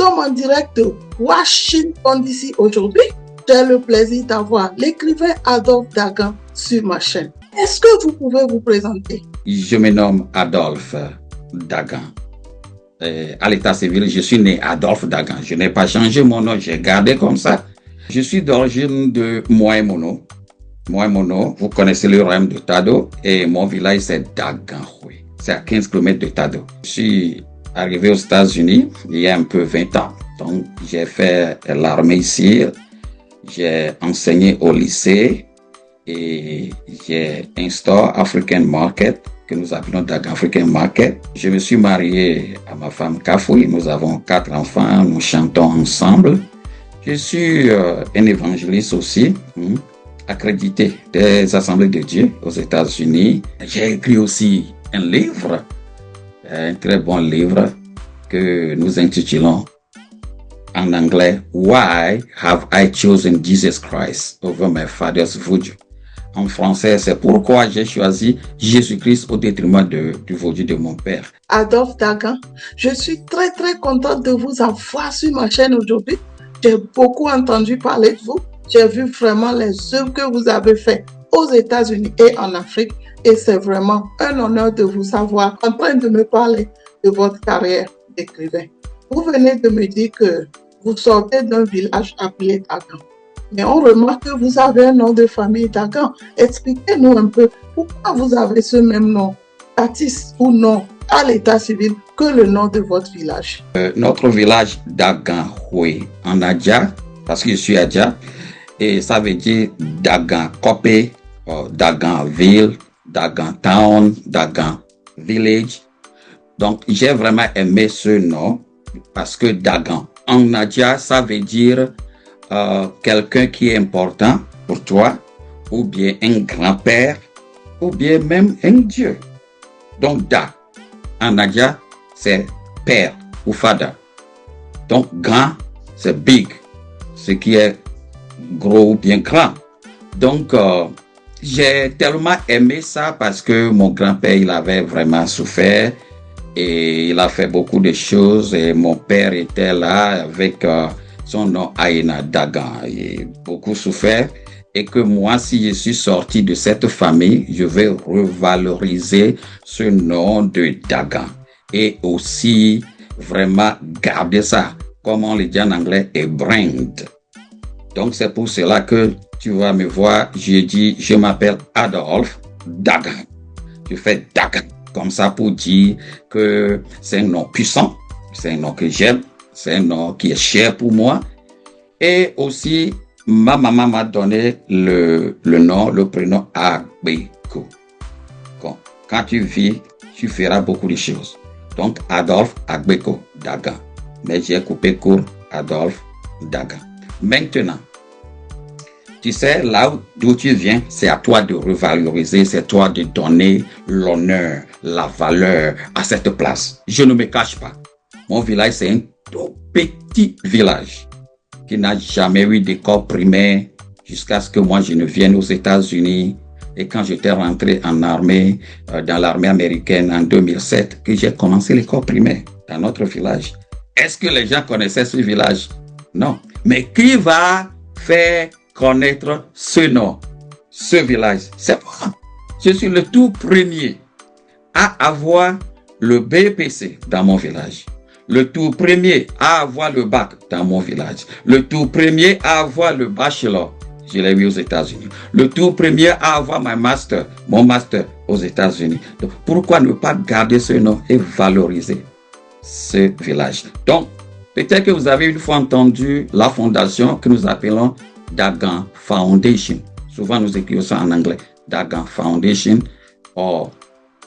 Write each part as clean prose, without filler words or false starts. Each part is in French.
sommes en direct de Washington DC aujourd'hui. J'ai le plaisir d'avoir l'écrivain Adolphe Dagan sur ma chaîne. Est-ce que vous pouvez vous présenter? Je me nomme Adolphe Dagan. À l'état civil, je suis né Adolphe Dagan. Je n'ai pas changé mon nom, j'ai gardé comme ça. Je suis d'origine de Moimono. Moimono, vous connaissez le royaume de Tado et mon village c'est Daganhoué. C'est à 15 km de Tado. Je suis arrivé aux États-Unis il y a un peu 20 ans. Donc j'ai fait l'armée ici. J'ai enseigné au lycée et j'ai installé African Market, que nous appelons Dagan African Market. Je me suis marié à ma femme Kafoui. Nous avons 4 enfants, nous chantons ensemble. Je suis un évangéliste aussi, accrédité des Assemblées de Dieu aux États-Unis. J'ai écrit aussi un livre, un très bon livre que nous intitulons en anglais Why Have I Chosen Jesus Christ Over My Father's Voodoo? En français, c'est pourquoi j'ai choisi Jésus-Christ au détriment du voodoo de mon père. Adolphe Dagan, je suis très contente de vous avoir sur ma chaîne aujourd'hui. J'ai beaucoup entendu parler de vous. J'ai vu vraiment les œuvres que vous avez faites aux États-Unis et en Afrique. Et c'est vraiment un honneur de vous avoir en train de me parler de votre carrière d'écrivain. Vous venez de me dire que vous sortez d'un village appelé Dagan. Mais on remarque que vous avez un nom de famille Dagan. Expliquez-nous un peu pourquoi vous avez ce même nom, baptiste ou nom à l'état civil, que le nom de votre village. Notre village Daganhoué en Adja, parce que je suis Adja, et ça veut dire Dagan Kopé, Dagan Ville, Dagan Town, Dagan Village. Donc j'ai vraiment aimé ce nom parce que Dagan en Adja, ça veut dire quelqu'un qui est important pour toi, ou bien un grand-père, ou bien même un dieu. Donc Da, en Adja, c'est père ou father. Donc grand, c'est big, ce qui est gros ou bien grand. Donc j'ai tellement aimé ça parce que mon grand-père, il avait vraiment souffert et il a fait beaucoup de choses et mon père était là avec son nom Aïna Dagan, il a beaucoup souffert et que moi, si je suis sorti de cette famille, je vais revaloriser ce nom de Dagan et aussi vraiment garder ça, comme on le dit en anglais, a brand. Donc c'est pour cela que tu vas me voir, je dis, je m'appelle Adolphe Dagan. Je fais Dagan comme ça pour dire que c'est un nom puissant, c'est un nom que j'aime. C'est un nom qui est cher pour moi. Et aussi, ma maman m'a donné le prénom Agbeko. Quand tu vis, tu feras beaucoup de choses. Donc, Adolphe Agbeko Dagan. Mais j'ai coupé court Adolphe Dagan. Maintenant, tu sais, là d'où tu viens, c'est à toi de revaloriser, c'est à toi de donner l'honneur, la valeur à cette place. Je ne me cache pas. Mon village, c'est un tout petit village qui n'a jamais eu d'école primaire jusqu'à ce que moi je ne vienne aux États-Unis. Et quand j'étais rentré en armée, dans l'armée américaine en 2007, que j'ai commencé l'école primaire dans notre village. Est-ce que les gens connaissaient ce village? Non. Mais qui va faire connaître ce nom, ce village? C'est moi. Je suis le tout premier à avoir le BPC dans mon village. Le tout premier à avoir le bac dans mon village. Le tout premier à avoir le bachelor. Je l'ai eu aux États-Unis. Le tout premier à avoir mon master aux États-Unis. Donc, pourquoi ne pas garder ce nom et valoriser ce village? Donc, peut-être que vous avez une fois entendu la fondation que nous appelons Dagan Foundation. Souvent, nous écrivons ça en anglais. Dagan Foundation. Or,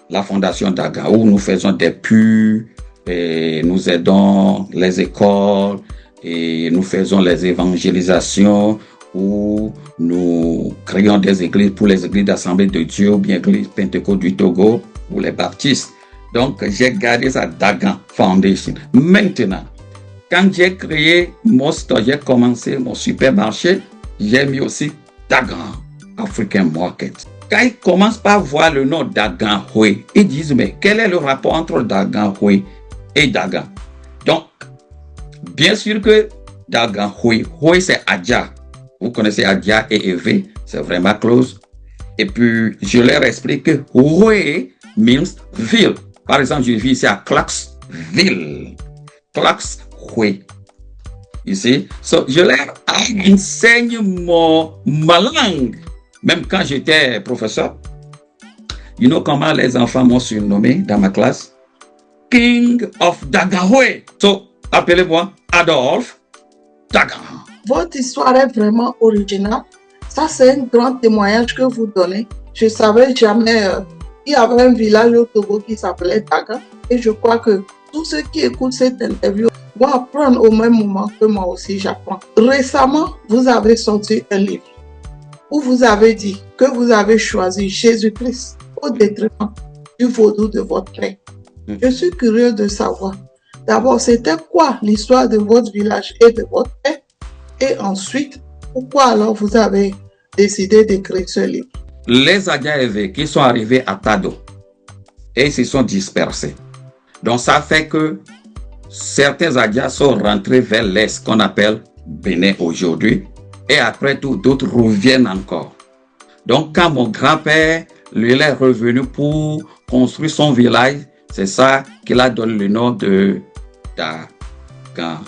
la fondation Dagan, où nous faisons des pubs, et nous aidons les écoles et nous faisons les évangélisations où nous créons des églises pour les églises d'Assemblée de Dieu ou bien églises Pentecôte du Togo ou les baptistes. Donc, j'ai gardé ça Dagan Foundation. Maintenant, quand j'ai créé mon store, j'ai commencé mon supermarché, j'ai mis aussi Dagan African Market. Quand ils commencent par voir le nom Daganhoué, ils disent, mais quel est le rapport entre Daganhoué et Dagan? Donc, Bien sûr que Dagan Hui, Hui c'est Adja. Vous connaissez Adja et Eve, c'est vraiment close. Et puis, je leur explique que Hui means ville. Par exemple, je vis ici à Clarksville. Clarksville. You see? So, je leur enseigne ma langue. Même quand j'étais professeur. You know comment les enfants m'ont surnommé dans ma classe? King of Dagahoe. So, appelez-moi Adolphe Dagan. Votre histoire est vraiment originale. Ça, c'est un grand témoignage que vous donnez. Je ne savais jamais. Il y avait un village au Togo qui s'appelait Dagan. Et je crois que tous ceux qui écoutent cette interview vont apprendre au même moment que moi aussi j'apprends. Récemment, vous avez sorti un livre où vous avez dit que vous avez choisi Jésus-Christ au détriment du vaudou de votre père. Je suis curieux de savoir. D'abord, c'était quoi l'histoire de votre village et de votre père? Et ensuite, pourquoi alors vous avez décidé d'écrire ce livre? Les Adjaévé qui sont arrivés à Tado et ils se sont dispersés. Donc ça fait que certains Adjas sont rentrés vers l'est qu'on appelle Bénin aujourd'hui et après tout d'autres reviennent encore. Donc quand mon grand-père lui est revenu pour construire son village, c'est ça qu'il a donné le nom de Daganhoue.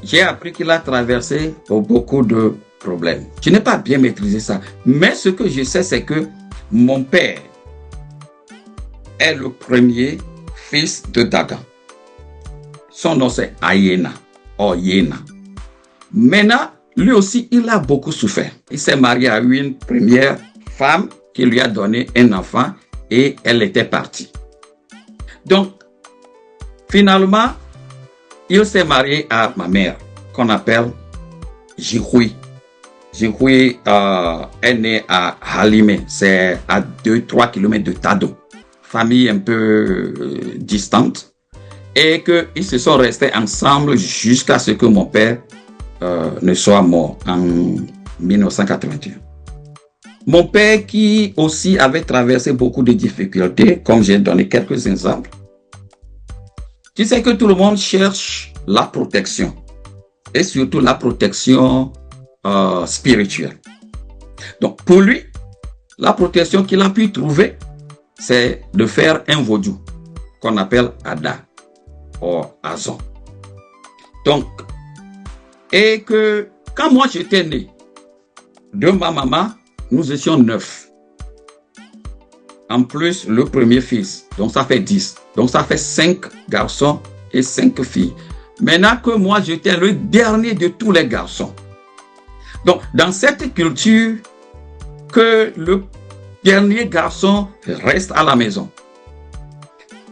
J'ai appris qu'il a traversé beaucoup de problèmes. Je n'ai pas bien maîtrisé ça. Mais ce que je sais, c'est que mon père est le premier fils de Dagan. Son nom, c'est Ayena. Oyena. Maintenant, lui aussi, il a beaucoup souffert. Il s'est marié à une première femme qui lui a donné un enfant et elle était partie. Donc, finalement, il s'est marié à ma mère, qu'on appelle Jihui. Jihui est né à Halime, c'est à 2-3 km de Tado. Famille un peu distante. Et qu'ils se sont restés ensemble jusqu'à ce que mon père ne soit mort en 1981. Mon père qui aussi avait traversé beaucoup de difficultés, comme j'ai donné quelques exemples. Tu sais que tout le monde cherche la protection et surtout la protection spirituelle. Donc pour lui, la protection qu'il a pu trouver, c'est de faire un vaudou qu'on appelle Ada ou Azon. Donc, et que quand moi j'étais né, de ma maman, nous étions 9. En plus, le premier fils, donc ça fait 10. Donc ça fait 5 garçons et 5 filles. Maintenant que moi j'étais le dernier de tous les garçons. Donc dans cette culture, que le dernier garçon reste à la maison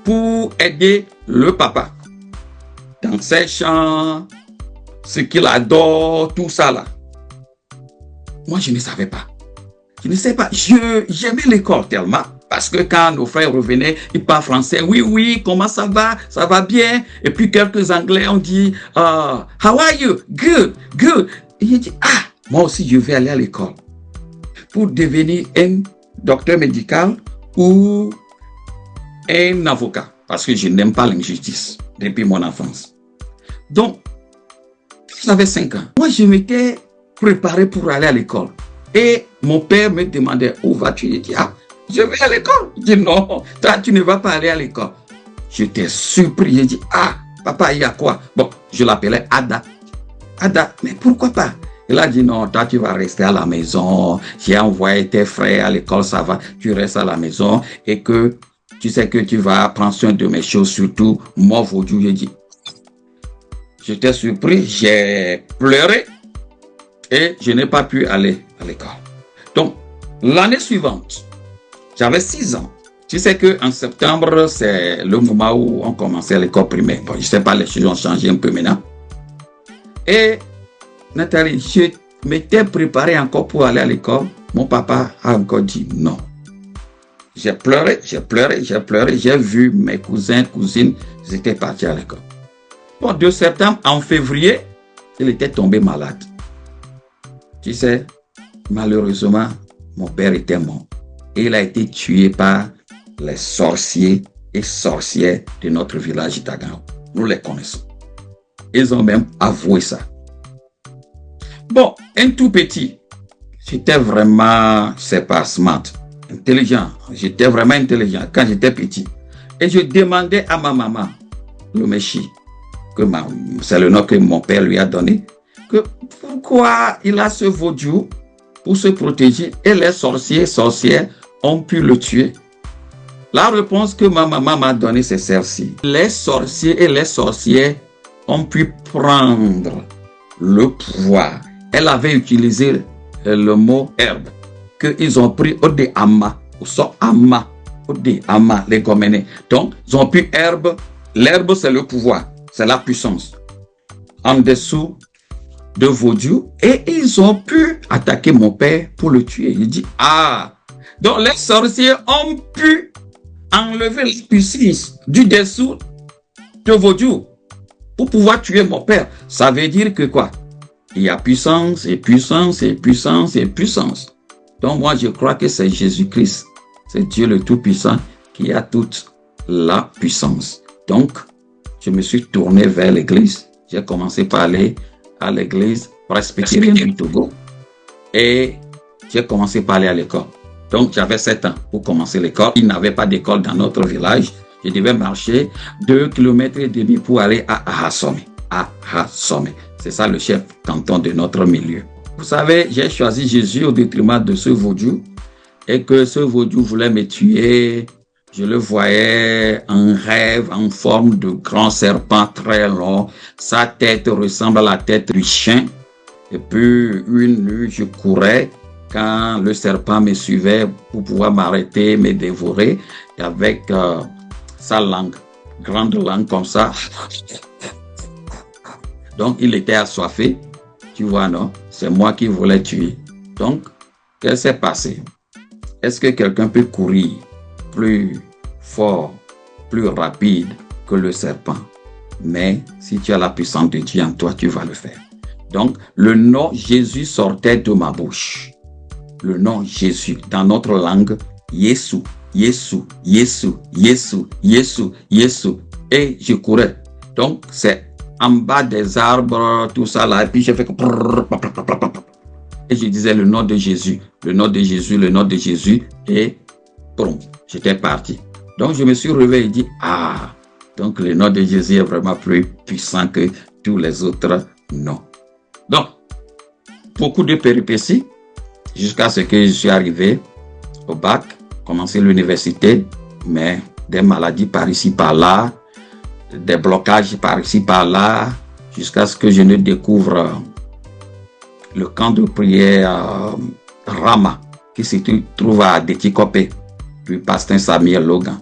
pour aider le papa dans ses chants, ce qu'il adore, tout ça là. Moi je ne savais pas. Je ne sais pas, j'aimais l'école tellement, parce que quand nos frères revenaient, ils parlent français. Oui, comment ça va? Ça va bien? Et puis quelques anglais ont dit, how are you? Good. Et j'ai dit, moi aussi je vais aller à l'école pour devenir un docteur médical ou un avocat, parce que je n'aime pas l'injustice depuis mon enfance. Donc, j'avais 5 ans. Moi, je m'étais préparé pour aller à l'école. Et mon père me demandait, où vas-tu? Il dit, je vais à l'école. Il dit, non, toi, tu ne vas pas aller à l'école. J'étais surpris. Il dit, papa, il y a quoi? Bon, je l'appelais Ada. Ada, mais pourquoi pas? Il a dit, non, toi, tu vas rester à la maison. J'ai envoyé tes frères à l'école, ça va. Tu restes à la maison et que tu sais que tu vas prendre soin de mes choses, surtout moi, vaudou. J'ai dit, j'étais surpris, j'ai pleuré et je n'ai pas pu aller à l'école. Donc, l'année suivante, j'avais 6 ans. Tu sais qu'en septembre, c'est le moment où on commençait l'école primaire. Bon, je ne sais pas, les choses ont changé un peu maintenant. Et Nathalie, je m'étais préparé encore pour aller à l'école. Mon papa a encore dit non. J'ai pleuré. J'ai vu mes cousins, cousines, ils étaient partis à l'école. Bon, de septembre en février, il était tombé malade. Tu sais, malheureusement, mon père était mort. Et il a été tué par les sorciers et sorcières de notre village Dagan. Nous les connaissons. Ils ont même avoué ça. Bon, un tout petit, j'étais vraiment, je sais pas, smart, intelligent. J'étais vraiment intelligent quand j'étais petit. Et je demandais à ma maman, le Méchi, c'est le nom que mon père lui a donné, que pourquoi il a ce vaudou pour se protéger et les sorcières ont pu le tuer. La réponse que ma maman m'a donnée, c'est celle-ci. Les sorciers et les sorcières ont pu prendre le pouvoir. Elle avait utilisé le mot herbe, qu'ils ont pris au de ama, ou so ama, au de ama, les goménés. Donc, ils ont pris herbe. L'herbe, c'est le pouvoir, c'est la puissance. En dessous de vaudou, et ils ont pu attaquer mon père pour le tuer. Il dit, ah, donc les sorciers ont pu enlever la puissance du dessous de vaudou pour pouvoir tuer mon père. Ça veut dire que quoi? Il y a puissance et puissance et puissance et puissance. Donc moi, je crois que c'est Jésus-Christ, c'est Dieu le Tout-Puissant qui a toute la puissance. Donc, je me suis tourné vers l'église. J'ai commencé par aller à l'église presbytérienne du Togo et j'ai commencé par aller à l'école. Donc, j'avais 7 ans pour commencer l'école. Il n'avait pas d'école dans notre village. Je devais marcher 2,5 km pour aller à Ahasome. C'est ça le chef canton de notre milieu. Vous savez, j'ai choisi Jésus au détriment de ce vaudou et que ce vaudou voulait me tuer. Je le voyais en rêve, en forme de grand serpent très long. Sa tête ressemble à la tête du chien. Et puis, une nuit, je courais quand le serpent me suivait pour pouvoir m'arrêter, me dévorer. Et avec sa langue, grande langue comme ça. Donc, il était assoiffé. Tu vois, non? C'est moi qui voulais tuer. Donc, qu'est-ce qui s'est passé? Est-ce que quelqu'un peut courir plus fort, plus rapide que le serpent? Mais si tu as la puissance de Dieu en toi, tu vas le faire. Donc, le nom Jésus sortait de ma bouche. Le nom Jésus, dans notre langue, Yesu, Yesu, Yesu, Yesu, Yesu, Yesu. Et je courais. Donc, c'est en bas des arbres, tout ça là. Et puis, j'ai fait et je disais le nom de Jésus, le nom de Jésus, le nom de Jésus. Et boum, j'étais parti. Donc, je me suis réveillé et dit, ah, donc le nom de Jésus est vraiment plus puissant que tous les autres noms. Donc, beaucoup de péripéties jusqu'à ce que je suis arrivé au bac, commencé l'université, mais des maladies par ici, par là, des blocages par ici, par là, jusqu'à ce que je ne découvre le camp de prière Rama, qui se trouve à Detikopé, puis pasteur Samuel Logan,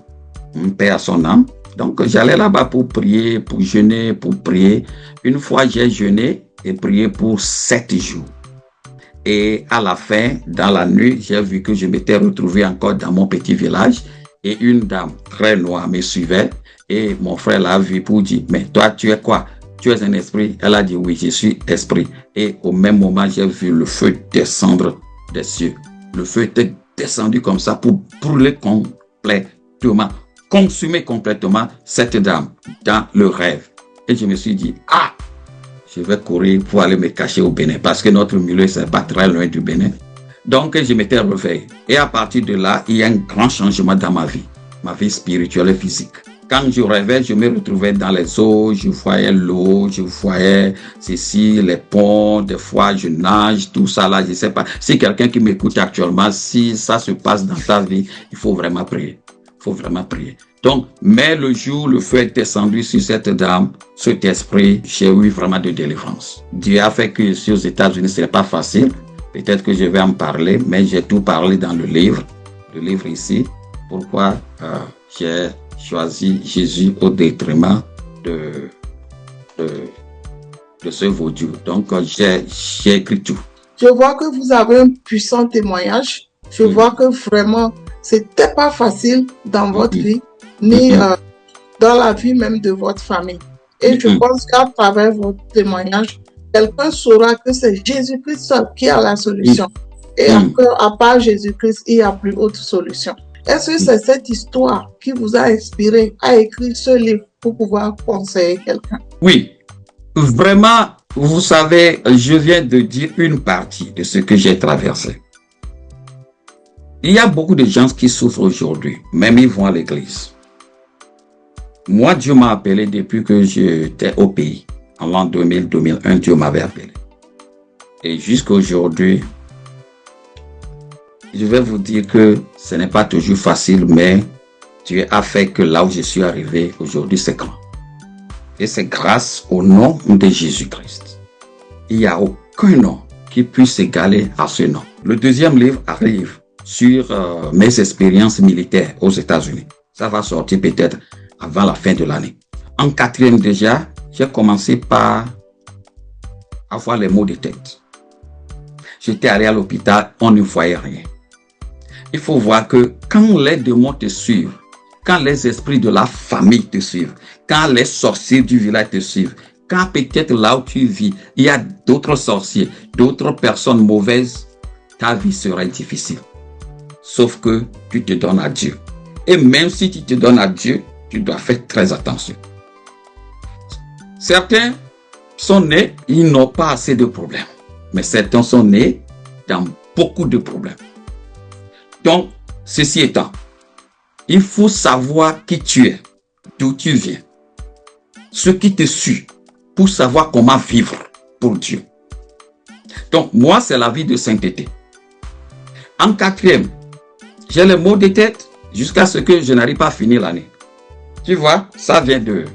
un père à son âme. Donc j'allais là-bas pour prier, pour jeûner, pour prier. Une fois j'ai jeûné et prié pour 7 jours. Et à la fin, dans la nuit, j'ai vu que je m'étais retrouvé encore dans mon petit village et une dame très noire me suivait et mon frère l'a vu pour dire, mais toi tu es quoi? Tu es un esprit? Elle a dit oui, je suis esprit. Et au même moment, j'ai vu le feu descendre des cieux. Le feu était descendu comme ça pour brûler complètement, consumer complètement cette dame dans le rêve. Et je me suis dit, ah, je vais courir pour aller me cacher au Bénin parce que notre milieu, c'est pas très loin du Bénin. Donc, je m'étais réveillé. Et à partir de là, il y a un grand changement dans ma vie spirituelle et physique. Quand je rêvais, je me retrouvais dans les eaux, je voyais l'eau, je voyais ceci, les ponts, des fois je nage, tout ça là, je sais pas. Si quelqu'un qui m'écoute actuellement, si ça se passe dans ta vie, il faut vraiment prier. Il faut vraiment prier. Donc, mais le jour, le feu est descendu sur cette dame, cet esprit, j'ai eu vraiment de délivrance. Dieu a fait que ici aux États-Unis, ce n'est pas facile. Peut-être que je vais en parler, mais j'ai tout parlé dans le livre ici. Pourquoi j'ai choisi Jésus au détriment de ce vaudou. Donc, j'ai écrit tout. Je vois que vous avez un puissant témoignage. Je vois que vraiment, c'était pas facile dans votre vie, ni dans la vie même de votre famille. Et je pense qu'à travers votre témoignage, quelqu'un saura que c'est Jésus-Christ seul qui a la solution. Et à part Jésus-Christ, il n'y a plus autre solution. Est-ce que c'est cette histoire qui vous a inspiré à écrire ce livre pour pouvoir conseiller quelqu'un? Oui, Vraiment, vous savez, je viens de dire une partie de ce que j'ai traversé. Il y a beaucoup de gens qui souffrent aujourd'hui, même ils vont à l'église. Moi, Dieu m'a appelé depuis que j'étais au pays. En l'an 2000-2001, Dieu m'avait appelé. Et jusqu'à aujourd'hui, je vais vous dire que ce n'est pas toujours facile, mais Dieu a fait que là où je suis arrivé aujourd'hui, c'est grand. Et c'est grâce au nom de Jésus-Christ. Il n'y a aucun nom qui puisse s'égaler à ce nom. Le deuxième livre arrive sur mes expériences militaires aux États-Unis. Ça va sortir peut-être avant la fin de l'année. En quatrième déjà, j'ai commencé par avoir les maux de tête. J'étais allé à l'hôpital, on ne voyait rien. Il faut voir que quand les démons te suivent, quand les esprits de la famille te suivent, quand les sorciers du village te suivent, quand peut-être là où tu vis, il y a d'autres sorciers, d'autres personnes mauvaises, ta vie sera difficile. Sauf que tu te donnes à Dieu. Et même si tu te donnes à Dieu, tu dois faire très attention. Certains sont nés, ils n'ont pas assez de problèmes. Mais certains sont nés dans beaucoup de problèmes. Donc, ceci étant, il faut savoir qui tu es, d'où tu viens, ce qui te suit, pour savoir comment vivre pour Dieu. Donc, moi, c'est la vie de sainteté. En quatrième, j'ai les maux de tête jusqu'à ce que je n'arrive pas à finir l'année. Tu vois, ça vient de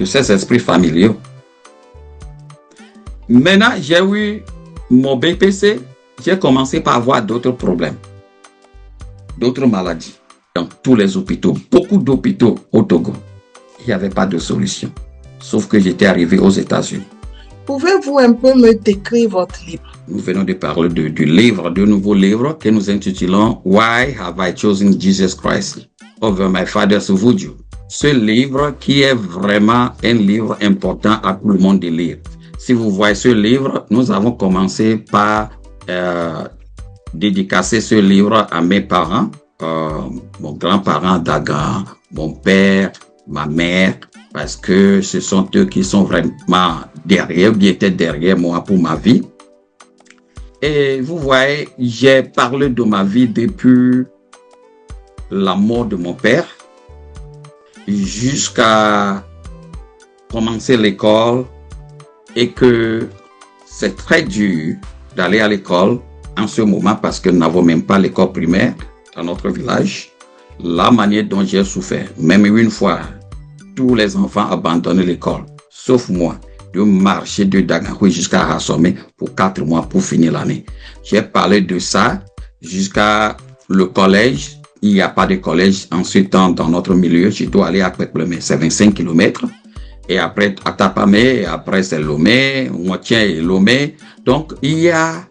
ces esprits familiaux. Maintenant, j'ai eu mon BPC, j'ai commencé par avoir d'autres problèmes, d'autres maladies. Dans tous les hôpitaux, beaucoup d'hôpitaux au Togo, il n'y avait pas de solution. Sauf que j'étais arrivé aux États-Unis. Pouvez-vous un peu me décrire votre livre? Nous venons de parler du nouveau livre que nous intitulons Why Have I Chosen Jesus Christ Over My Father's Voodoo? Ce livre qui est vraiment un livre important à tout le monde de lire. Si vous voyez ce livre, nous avons commencé par dédicacer ce livre à mes parents, mon grand-parent Dagan, mon père, ma mère, parce que ce sont eux qui sont vraiment derrière, qui étaient derrière moi pour ma vie. Et vous voyez, j'ai parlé de ma vie depuis la mort de mon père jusqu'à commencer l'école et que c'est très dur d'aller à l'école en ce moment parce que nous n'avons même pas l'école primaire dans notre village. La manière dont j'ai souffert, même une fois, tous les enfants abandonnaient l'école, sauf moi, de marcher de Dagankoui jusqu'à Rassomé pour 4 mois pour finir l'année. J'ai parlé de ça jusqu'à le collège. Il n'y a pas de collège en ce temps dans notre milieu. Je dois aller à Kwekpleme, c'est 25 km. Et après à Tapamé, et après c'est Lomé, Moitien et Lomé. Donc il y a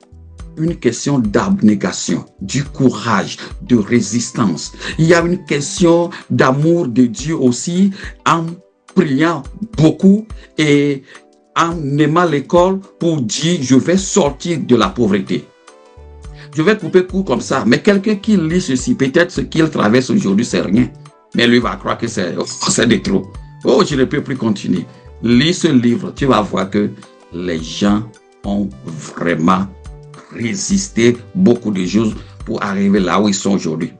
une question d'abnégation, du courage, de résistance. Il y a une question d'amour de Dieu aussi, en priant beaucoup et en aimant l'école pour dire je vais sortir de la pauvreté. Je vais couper court comme ça, mais quelqu'un qui lit ceci, peut-être ce qu'il traverse aujourd'hui, c'est rien. Mais lui va croire que c'est de trop. Oh, je ne peux plus continuer. Lis ce livre, tu vas voir que les gens ont vraiment résisté beaucoup de choses pour arriver là où ils sont aujourd'hui.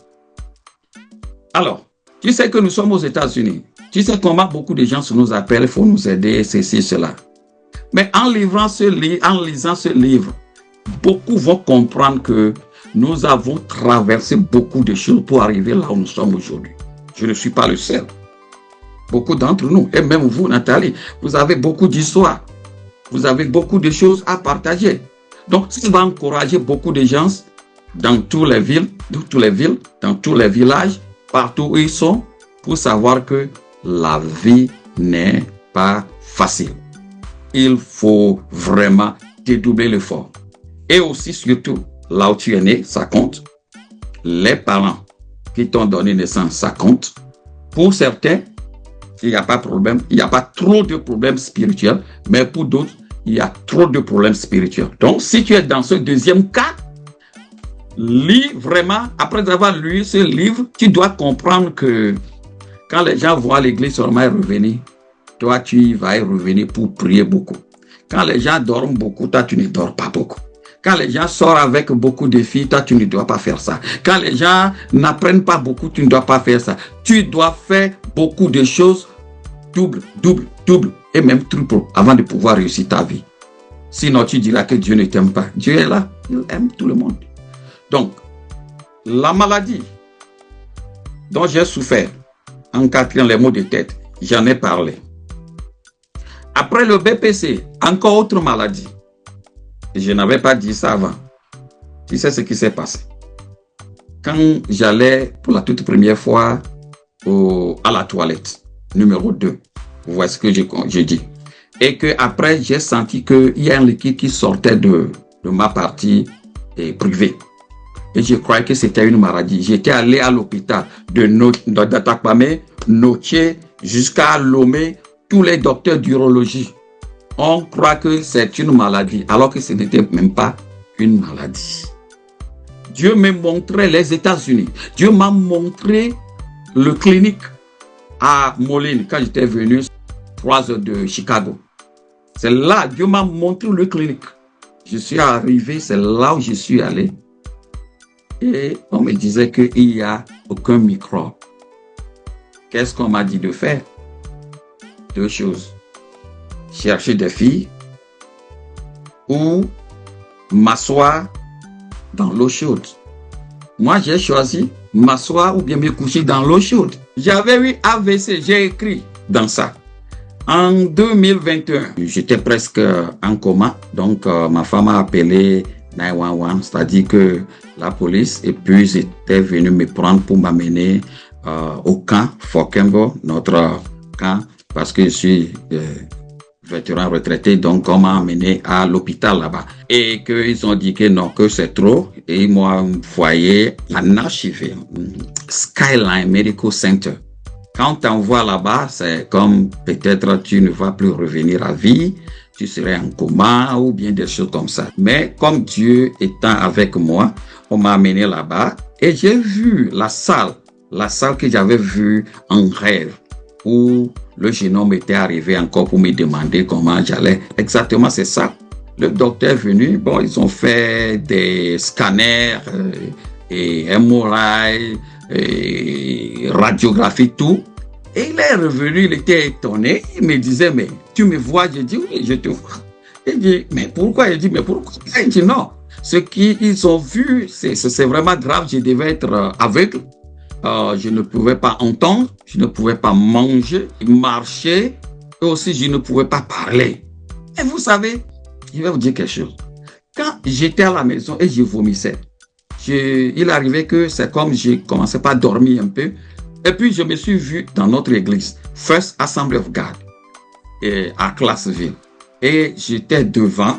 Alors, tu sais que nous sommes aux États-Unis. Tu sais comment beaucoup de gens nous appellent, il faut nous aider, ceci, cela. Mais en lisant ce livre, beaucoup vont comprendre que nous avons traversé beaucoup de choses pour arriver là où nous sommes aujourd'hui. Je ne suis pas le seul. Beaucoup d'entre nous, et même vous, Nathalie, vous avez beaucoup d'histoires. Vous avez beaucoup de choses à partager. Donc, ça va encourager beaucoup de gens dans toutes les villes, dans tous les villages, partout où ils sont, pour savoir que la vie n'est pas facile. Il faut vraiment dédoubler l'effort. Et aussi, surtout, là où tu es né, ça compte. Les parents qui t'ont donné naissance, ça compte. Pour certains, il n'y a pas de problème, il n'y a pas trop de problèmes spirituels, mais pour d'autres, il y a trop de problèmes spirituels. Donc, si tu es dans ce deuxième cas, lis vraiment, après avoir lu ce livre, tu dois comprendre que quand les gens vont à l'église seulement revenir, toi, tu vas y revenir pour prier beaucoup. Quand les gens dorment beaucoup, toi, tu ne dors pas beaucoup. Quand les gens sortent avec beaucoup de filles, toi, tu ne dois pas faire ça. Quand les gens n'apprennent pas beaucoup, tu ne dois pas faire ça. Tu dois faire beaucoup de choses, double, et même triple, avant de pouvoir réussir ta vie. Sinon, tu diras que Dieu ne t'aime pas. Dieu est là, il aime tout le monde. Donc, la maladie dont j'ai souffert en 4 ans, les maux de tête, j'en ai parlé. Après le BPC, encore autre maladie. Je n'avais pas dit ça avant. Tu sais ce qui s'est passé. Quand j'allais pour la toute première fois à la toilette, numéro 2, vous voyez ce que je dis. Et que après j'ai senti qu'il y a un liquide qui sortait de ma partie privée. Et je croyais que c'était une maladie. J'étais allé à l'hôpital d'Atakpamé, Notier, jusqu'à Lomé, tous les docteurs d'urologie. On croit que c'est une maladie, alors que ce n'était même pas une maladie. Dieu m'a montré les États-Unis. Dieu m'a montré le clinique à Moline, quand j'étais venu 3 heures de Chicago. C'est là, Dieu m'a montré le clinique. Je suis arrivé, c'est là où je suis allé. Et on me disait qu'il n'y a aucun microbe. Qu'est-ce qu'on m'a dit de faire? 2 choses. Chercher des filles ou m'asseoir dans l'eau chaude. Moi, j'ai choisi m'asseoir ou bien me coucher dans l'eau chaude. J'avais eu AVC, j'ai écrit dans ça. En 2021, j'étais presque en coma. Donc, ma femme a appelé 911, c'est-à-dire que la police, et puis ils étaient venus me prendre pour m'amener au camp Fort Campbell, notre camp, parce que je suis vétéran retraité, donc on m'a amené à l'hôpital là-bas. Et qu'ils ont dit que non, que c'est trop. Et ils m'ont envoyé à Nashville, Skyline Medical Center. Quand tu t'envoies là-bas, c'est comme peut-être tu ne vas plus revenir à vie, tu serais en coma ou bien des choses comme ça. Mais comme Dieu étant avec moi, on m'a amené là-bas et j'ai vu la salle que j'avais vue en rêve, où le jeune homme était arrivé encore pour me demander comment j'allais. Exactement, c'est ça. Le docteur est venu, bon, ils ont fait des scanners et MRI, et radiographie, tout. Et il est revenu, il était étonné, il me disait, mais tu me vois? J'ai dit, oui, je te vois. Il dit, mais pourquoi? Il dit, mais pourquoi? Il dit, non, ce qu'ils ont vu, c'est vraiment grave, je devais être aveugle. Je ne pouvais pas entendre, je ne pouvais pas manger, marcher, et aussi je ne pouvais pas parler. Et vous savez, je vais vous dire quelque chose. Quand j'étais à la maison et je vomissais, il arrivait que c'est comme je commençais pas à dormir un peu. Et puis je me suis vu dans notre église, First Assembly of God, à Clarksville. Et j'étais devant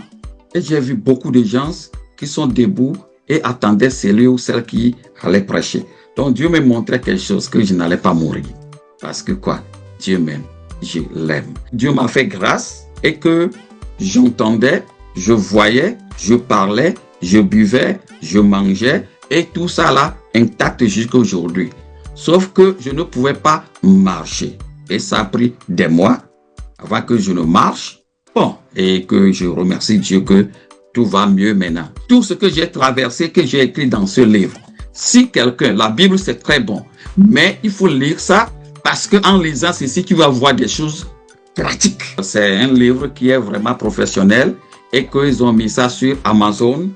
et j'ai vu beaucoup de gens qui sont debout et attendaient celui ou celle qui allait prêcher. Donc Dieu me montrait quelque chose, que je n'allais pas mourir. Parce que quoi? Dieu m'aime, je l'aime. Dieu m'a fait grâce et que j'entendais, je voyais, je parlais, je buvais, je mangeais et tout ça là intact jusqu'à aujourd'hui. Sauf que je ne pouvais pas marcher. Et ça a pris des mois avant que je ne marche. Bon, et que je remercie Dieu que tout va mieux maintenant. Tout ce que j'ai traversé, que j'ai écrit dans ce livre. Si quelqu'un, la Bible c'est très bon, mais il faut lire ça parce qu'en lisant ceci, tu vas voir des choses pratiques. C'est un livre qui est vraiment professionnel et qu'ils ont mis ça sur Amazon,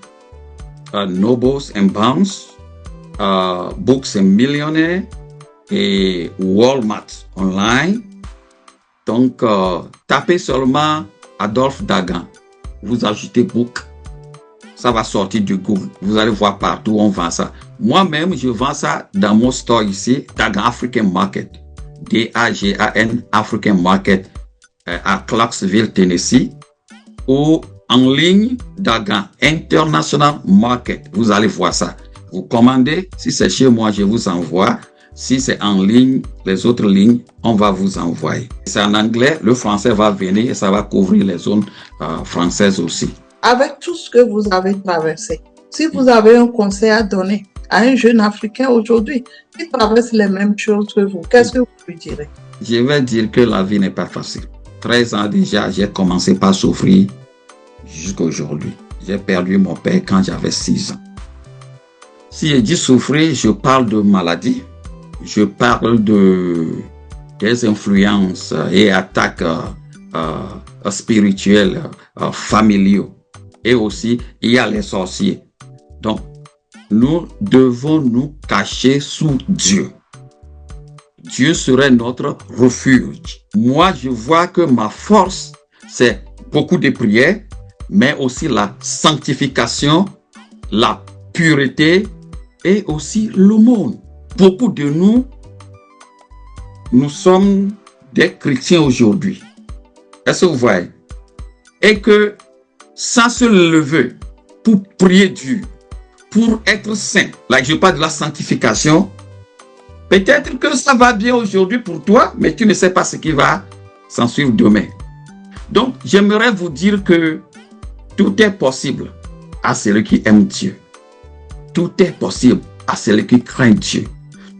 Nobles and Barnes, Books and Millionaire et Walmart online. Donc, tapez seulement Adolphe Dagan. Vous ajoutez book, ça va sortir du Google. Vous allez voir partout où on vend ça. Moi-même, je vends ça dans mon store ici, Dagan African Market. D-A-G-A-N African Market à Clarksville, Tennessee. Ou en ligne, Dagan International Market. Vous allez voir ça. Vous commandez, si c'est chez moi, je vous envoie. Si c'est en ligne, les autres lignes, on va vous envoyer. C'est en anglais, le français va venir et ça va couvrir les zones françaises aussi. Avec tout ce que vous avez traversé, si vous avez un conseil à donner à un jeune Africain aujourd'hui qui traverse les mêmes choses que vous, qu'est-ce que vous lui direz? Je vais dire que la vie n'est pas facile. 13 ans déjà, j'ai commencé par souffrir jusqu'à aujourd'hui. J'ai perdu mon père quand j'avais 6 ans. Si je dis souffrir, je parle de maladie, je parle des influences et attaques spirituels, familiaux. Et aussi, il y a les sorciers. Donc, nous devons nous cacher sous Dieu. Dieu serait notre refuge. Moi, je vois que ma force, c'est beaucoup de prières, mais aussi la sanctification, la pureté et aussi l'aumône. Beaucoup de nous sommes des chrétiens aujourd'hui. Est-ce que vous voyez? Et que sans se lever pour prier Dieu, pour être saint, là je parle de la sanctification, peut-être que ça va bien aujourd'hui pour toi, mais tu ne sais pas ce qui va s'en suivre demain. Donc, j'aimerais vous dire que tout est possible à celui qui aime Dieu. Tout est possible à celui qui craint Dieu.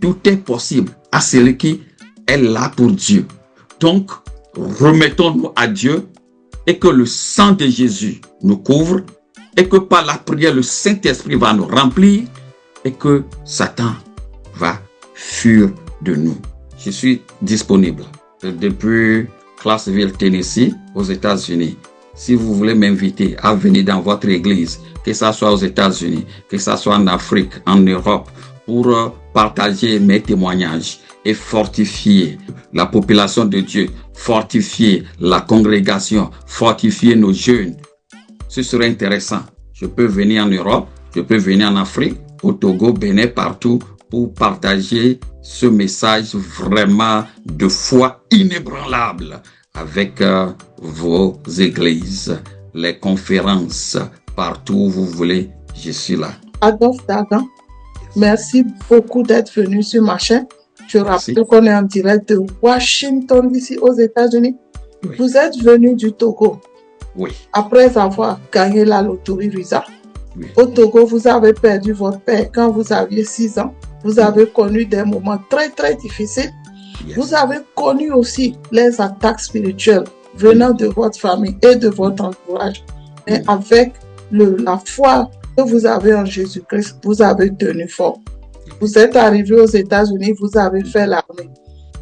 Tout est possible à celui qui est là pour Dieu. Donc, remettons-nous à Dieu et que le sang de Jésus nous couvre et que par la prière, le Saint-Esprit va nous remplir et que Satan va fuir de nous. Je suis disponible depuis Clarksville, Tennessee, aux États-Unis. Si vous voulez m'inviter à venir dans votre église, que ce soit aux États-Unis, que ce soit en Afrique, en Europe, pour partager mes témoignages et fortifier la population de Dieu, fortifier la congrégation, fortifier nos jeunes, ce serait intéressant. Je peux venir en Europe, je peux venir en Afrique, au Togo, Bénin, partout, pour partager ce message vraiment de foi inébranlable avec vos églises, les conférences, partout où vous voulez, je suis là. Adolphe Dagan, merci beaucoup d'être venu sur ma chaîne. Je rappelle qu'on est en direct de Washington, d'ici aux États-Unis. Oui. Vous êtes venu du Togo. Oui. Après avoir gagné la loterie Visa. Oui. Au Togo, vous avez perdu votre père quand vous aviez 6 ans. Vous avez connu des moments très, très difficiles. Yes. Vous avez connu aussi les attaques spirituelles venant de votre famille et de votre entourage. Mais avec la foi que vous avez en Jésus-Christ, vous avez tenu fort. Vous êtes arrivé aux États-Unis, vous avez fait l'armée.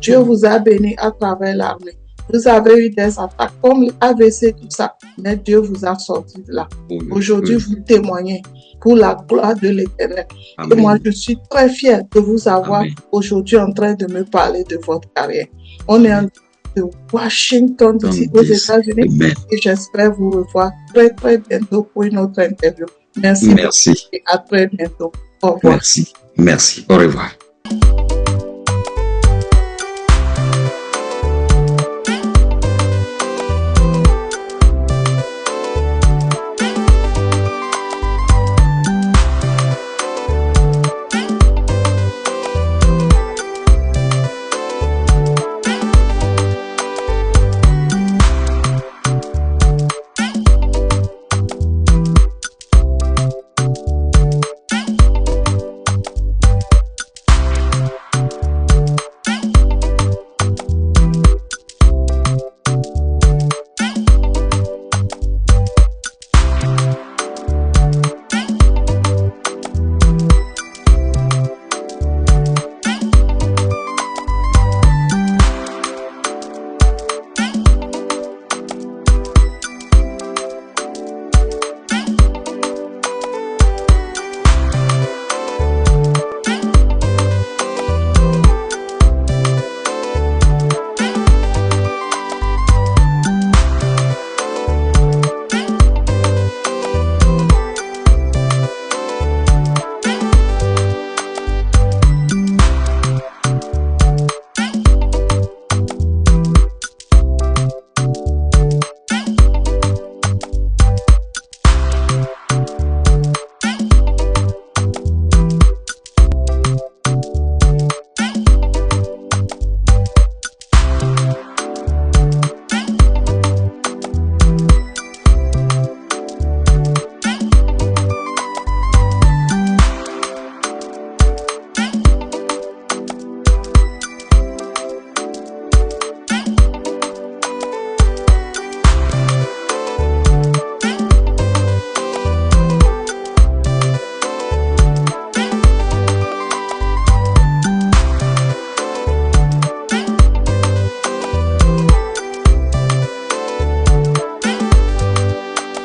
Dieu vous a béni à travers l'armée. Vous avez eu des attaques comme l'AVC, tout ça, mais Dieu vous a sorti de là. Aujourd'hui, vous témoignez pour la gloire de l'Éternel. Et moi, je suis très fière de vous avoir aujourd'hui en train de me parler de votre carrière. On est en de Washington, d'ici aux États-Unis, et j'espère vous revoir très, très bientôt pour une autre interview. Merci. Merci. Et à très bientôt. Au revoir. Merci. Merci. Au revoir.